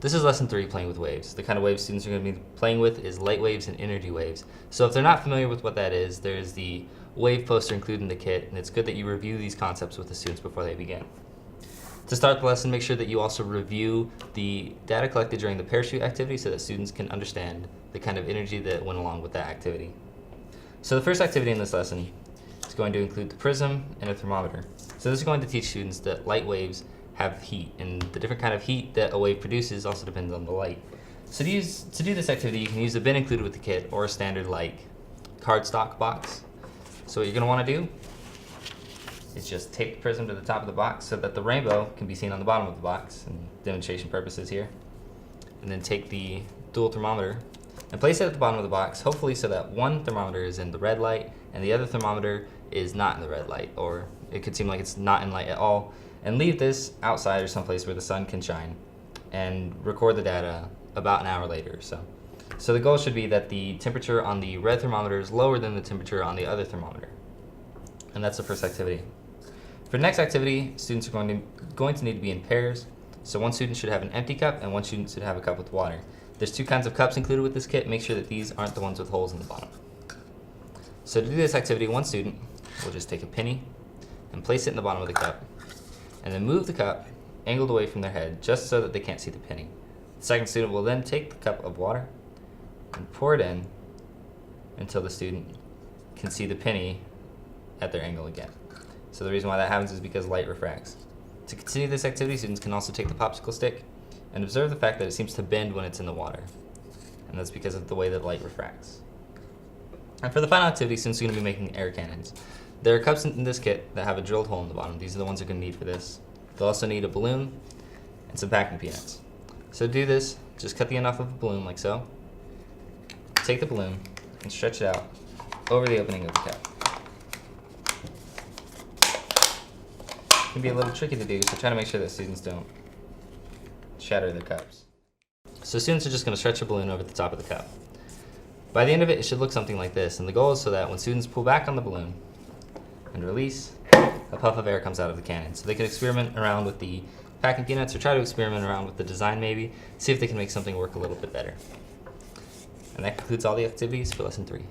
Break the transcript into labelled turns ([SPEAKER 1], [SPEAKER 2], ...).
[SPEAKER 1] This is lesson 3, playing with waves. The kind of waves students are going to be playing with is light waves and energy waves. So if they're not familiar with what that is, there's the wave poster included in the kit, and it's good that you review these concepts with the students before they begin. To start the lesson, make sure that you also review the data collected during the parachute activity so that students can understand the kind of energy that went along with that activity. So the first activity in this lesson is going to include the prism and a thermometer. So this is going to teach students that light waves have heat, and the different kind of heat that a wave produces also depends on the light. So to do this activity, you can use the bin included with the kit or a standard like cardstock box. So what you're going to want to do is just tape the prism to the top of the box so that the rainbow can be seen on the bottom of the box, and demonstration purposes here. And then take the dual thermometer and place it at the bottom of the box, hopefully so that one thermometer is in the red light and the other thermometer is not in the red light, or it could seem like it's not in light at all. And leave this outside or someplace where the sun can shine and record the data about an hour later or so. So the goal should be that the temperature on the red thermometer is lower than the temperature on the other thermometer. And that's the first activity. For the next activity, students are going to need to be in pairs. So one student should have an empty cup and one student should have a cup with water. There's 2 kinds of cups included with this kit. Make sure that these aren't the ones with holes in the bottom. So to do this activity, one student will just take a penny and place it in the bottom of the cup, and then move the cup angled away from their head just so that they can't see the penny. The second student will then take the cup of water and pour it in until the student can see the penny at their angle again. So the reason why that happens is because light refracts. To continue this activity, students can also take the popsicle stick and observe the fact that it seems to bend when it's in the water. And that's because of the way that light refracts. And for the final activity, students are going to be making air cannons. There are cups in this kit that have a drilled hole in the bottom. These are the ones you're going to need for this. They'll also need a balloon and some packing peanuts. So to do this, just cut the end off of a balloon like so. Take the balloon and stretch it out over the opening of the cup. It can be a little tricky to do, so try to make sure that students don't shatter their cups. So students are just going to stretch a balloon over the top of the cup. By the end of it, it should look something like this, and the goal is so that when students pull back on the balloon and release, a puff of air comes out of the cannon. So they can experiment around with the packing peanuts or try to experiment around with the design maybe, see if they can make something work a little bit better. And that concludes all the activities for lesson 3.